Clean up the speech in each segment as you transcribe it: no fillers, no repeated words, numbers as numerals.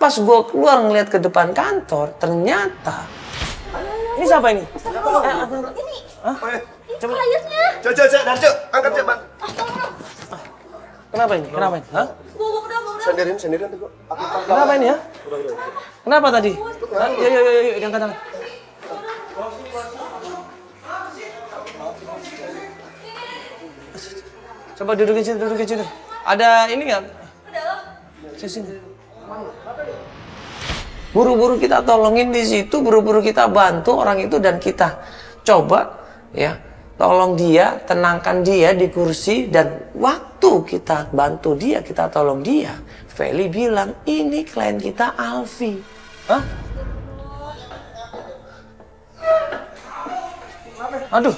pas gue keluar ngeliat ke depan kantor, ternyata ini siapa ini? Ini. Hah? Coba kliennya. Cok, angkat Cok, Bang. Kenapa ini? Kenapa ini? Hah? Sendirian tuh, Kenapa ini ya? Kenapa tadi? Hah? Yuk, angkat. Coba dudukin situ. Ada ini nggak? Sini. Buru-buru kita tolongin di situ, buru-buru kita bantu orang itu dan kita coba ya tolong dia, tenangkan dia di kursi dan waktu kita bantu dia, kita tolong dia. Feli bilang ini klien kita Alfi. Hah? Aduh.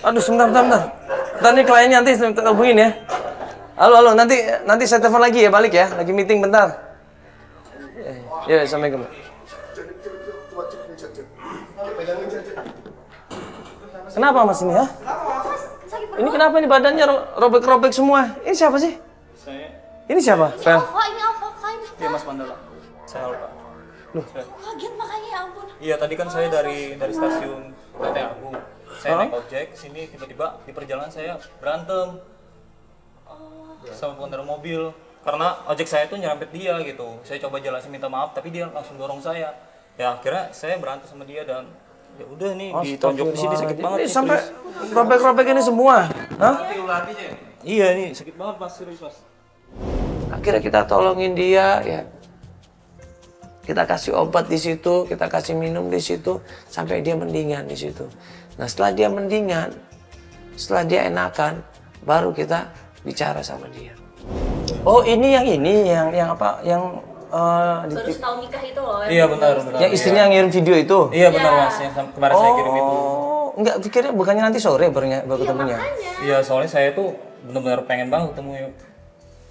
Aduh, sebentar. Ntar nih kliennya nanti hubungin ya. Halo, nanti saya telepon lagi ya, balik ya. Lagi meeting bentar. Ya, assalamualaikum. Kenapa mas ini ya? Ini kenapa ini badannya robek-robek semua? Ini siapa sih? Saya. Ini siapa? Ini Alfa, kain kita. Iya Mas Mandala. Saya Alfa. Loh, kaget makanya ya ampun. Iya tadi kan saya dari stasiun PT Agung. Saya naik ojek sini tiba-tiba di perjalanan saya berantem sama pengendara mobil karena ojek saya tuh nyerempet dia gitu. Saya coba jelasin minta maaf tapi dia langsung dorong saya. Ya akhirnya saya berantem sama dia dan ya udah nih ditonjok di sini sakit banget. Ini sampai robek-robek ini semua. Hah? Iya nih sakit banget Mas, serius Mas. Akhirnya kita tolongin dia ya. Kita kasih obat di situ, kita kasih minum di situ sampai dia mendingan di situ. Nah, setelah dia mendingan, setelah dia enakan, baru kita bicara sama dia. Oh, ini yang apa? Yang Baru setahun nikah itu loh. Iya benar. yang istrinya ngirim video itu. Iya benar Mas, yang kemarin saya kirim itu. Oh, enggak pikirnya bukannya nanti sore baru ketemunya. Iya, soalnya saya tuh benar-benar pengen banget ketemu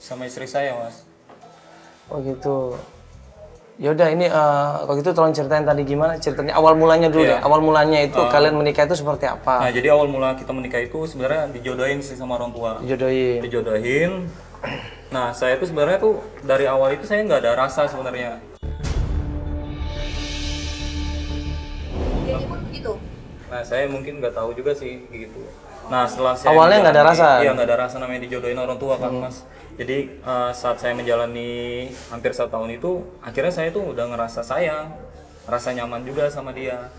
sama istri saya, Mas. Oh gitu. Ya udah ini kalau gitu tolong ceritain tadi gimana ceritanya awal mulanya dulu deh. Awal mulanya itu kalian menikah itu seperti apa? Nah, jadi awal mula kita menikah itu sebenarnya dijodohin sih sama orang tua. Dijodohin. Nah, saya tuh sebenarnya tuh dari awal itu saya nggak ada rasa sebenarnya. Jadi pun begitu. Nah, saya mungkin nggak tahu juga sih gitu. Nah, setelah saya awalnya nggak ada rasa. Iya, nggak ada rasa namanya dijodohin orang tua kan, Mas. Jadi saat saya menjalani hampir 1 tahun itu, akhirnya saya tuh udah ngerasa sayang, rasa nyaman juga sama dia.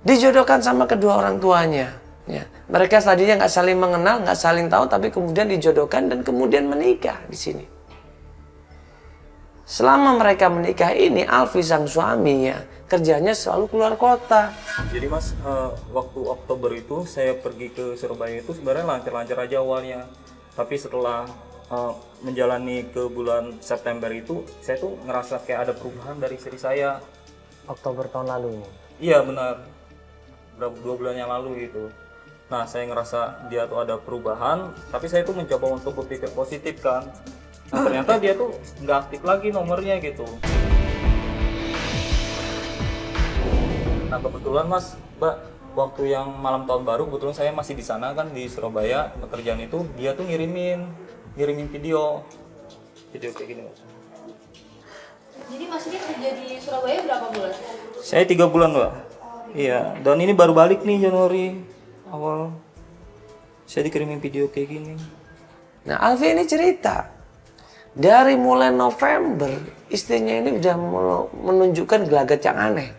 Dijodohkan sama kedua orang tuanya. Ya. Mereka tadinya nggak saling mengenal, nggak saling tahu, tapi kemudian dijodohkan dan kemudian menikah di sini. Selama mereka menikah ini, Alfi sang suaminya kerjanya selalu keluar kota. Jadi Mas, waktu Oktober itu saya pergi ke Surabaya itu sebenarnya lancar-lancar aja awalnya. Tapi setelah menjalani ke bulan September itu, saya tuh ngerasa kayak ada perubahan dari istri saya. Oktober tahun lalu ini. Iya benar, 2 bulan yang lalu gitu. Nah saya ngerasa dia tuh ada perubahan, tapi saya tuh mencoba untuk berpikir positif kan. Nah, ternyata dia tuh nggak aktif lagi nomornya gitu. Nah kebetulan Mas, Mbak, waktu yang malam tahun baru kebetulan saya masih di sana kan di Surabaya pekerjaan itu, dia tuh ngirimin video kayak gini Mas. Jadi Mas ini kerja di Surabaya berapa bulan? Saya 3 bulan Mbak. Iya, dan ini baru balik nih Januari awal. Saya dikirimin video kayak gini. Nah, Alfi ini cerita. Dari mulai November, istrinya ini udah menunjukkan gelagat yang aneh.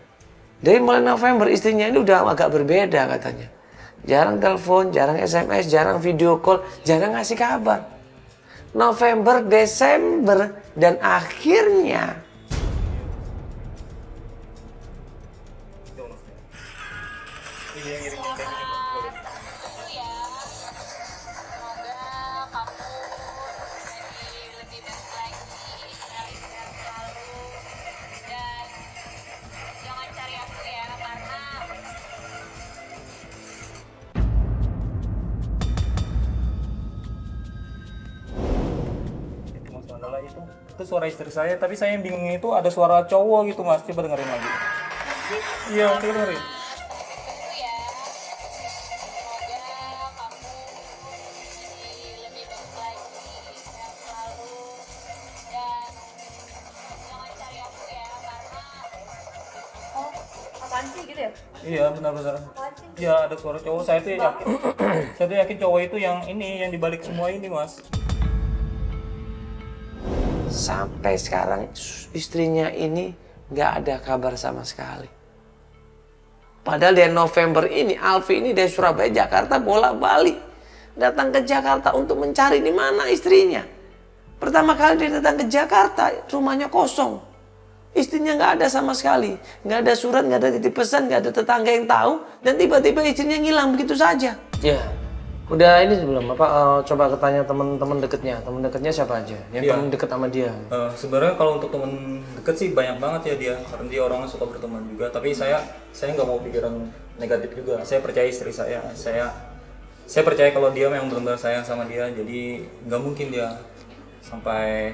Dari mulai November, istrinya ini udah agak berbeda katanya. Jarang telepon, jarang SMS, jarang video call, jarang ngasih kabar. November, Desember, dan akhirnya itu suara istri saya, tapi saya yang bingungnya itu ada suara cowok gitu Mas. Coba dengerin lagi. Iya, coba dengerin. sih gitu ya? Iya benar-benar. Apaan sih? Ya ada suara cowok. Saya tuh yakin, saya tuh yakin cowok itu yang ini, yang dibalik semua ini mas. Sampai sekarang istrinya ini nggak ada kabar sama sekali. Padahal dari November ini, Alfi ini dari Surabaya, Jakarta bolak-balik datang ke Jakarta untuk mencari di mana istrinya. Pertama kali dia datang ke Jakarta, rumahnya kosong. Istrinya nggak ada sama sekali. Nggak ada surat, nggak ada titip pesan, nggak ada tetangga yang tahu. Dan tiba-tiba istrinya ngilang begitu saja. Ya, udah ini sebelum coba ketanya teman-teman deketnya. Teman deketnya siapa aja? Yang teman deket sama dia. Sebenarnya kalau untuk teman deket sih banyak banget ya dia, karena dia orangnya suka berteman juga. Tapi saya nggak mau pikiran negatif juga. Saya percaya istri saya. Saya percaya kalau dia memang benar-benar sayang sama dia. Jadi nggak mungkin dia sampai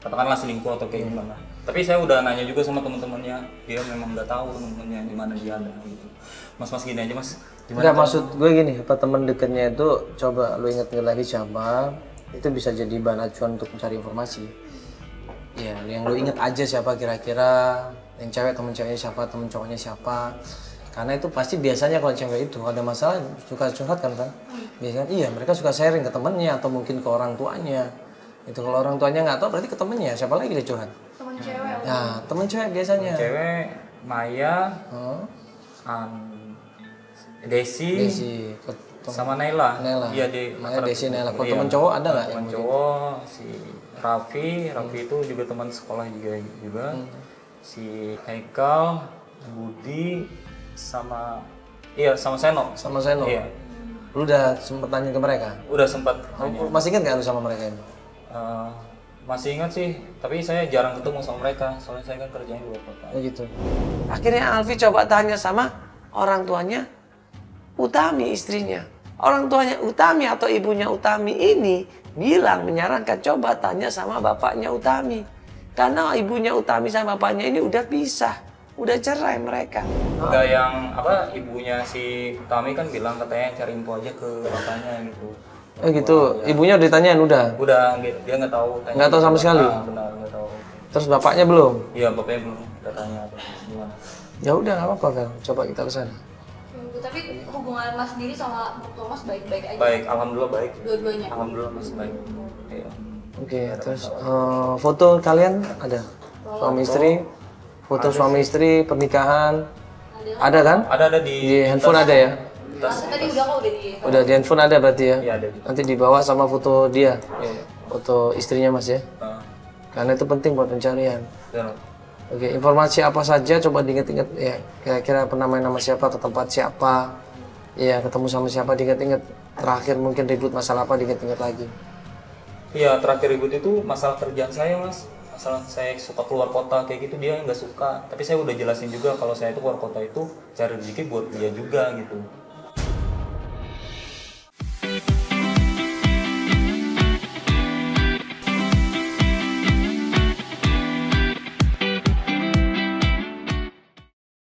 katakanlah selingkuh atau kayak gimana. Tapi saya udah nanya juga sama teman-temannya, dia memang nggak tahu teman-temannya di mana dia ada gitu. Mas gini aja mas. Enggak, maksud gue gini, apa teman dekatnya itu coba lu inget-inget lagi siapa, itu bisa jadi bahan acuan untuk mencari informasi. Ya, yang lu inget aja siapa kira-kira, yang cewek temen ceweknya siapa, temen cowoknya siapa. Karena itu pasti biasanya kalau cewek itu ada masalah suka curhat kan. Biasanya iya, mereka suka sharing ke temennya atau mungkin ke orang tuanya. Itu kalau orang tuanya nggak tahu berarti ke temennya, siapa lagi dia curhat? Temen cewek. Ya, temen cewek biasanya. Cewek, Maya, Desi, sama Naila. Iya di Maya, Desi, Naila. Kalau temen cowok ada nggak? Temen cowok si Raffi itu juga teman sekolah juga. Si Haikal, Budi, sama Seno. Sama Seno. Iya. Lu udah sempet tanya ke mereka? Udah sempat tanya. Masih ingat nggak lu sama mereka ini? Masih ingat sih, tapi saya jarang ketemu sama mereka, soalnya saya kan kerjanya di luar kota. Oh gitu. Akhirnya Alfi coba tanya sama orang tuanya Utami, istrinya. Orang tuanya Utami atau ibunya Utami ini bilang, menyarankan coba tanya sama bapaknya Utami. Karena ibunya Utami sama bapaknya ini udah pisah, udah cerai mereka. Enggak, yang ibunya si Utami kan bilang katanya cari info aja ke bapaknya gitu. Oh gitu, ibunya udah ditanyain udah? Udah, dia nggak tahu. Nggak tahu sama sekali? Benar, nggak tahu. Terus bapaknya belum? Iya, bapaknya belum. Udah tanya apa gimana. Ya udah nggak apa-apa Fel, coba kita kesana. Tapi hubungan mas sendiri sama Thomas baik-baik aja? Baik, alhamdulillah baik. Dua-duanya? Alhamdulillah masih baik. Iya. Oke, terus foto kalian ada? Suami istri? Foto suami istri, pernikahan? Ada kan? Ada Di handphone ada ya? Mas tadi udah kok udah di... Udah di handphone ada berarti ya? Iya, ada. Nanti dibawa sama foto dia? Iya. Foto istrinya mas ya? Karena itu penting buat pencarian. Ya. Oke, informasi apa saja coba diinget-inget ya. Kira-kira pernah main sama siapa, ke tempat siapa, ya ketemu sama siapa diinget-inget. Terakhir mungkin ribut masalah apa diinget-inget lagi. Iya, terakhir ribut itu masalah kerjaan saya mas. Masalah saya suka keluar kota kayak gitu, dia nggak suka. Tapi saya udah jelasin juga kalau saya itu keluar kota itu cari rezeki buat dia juga gitu.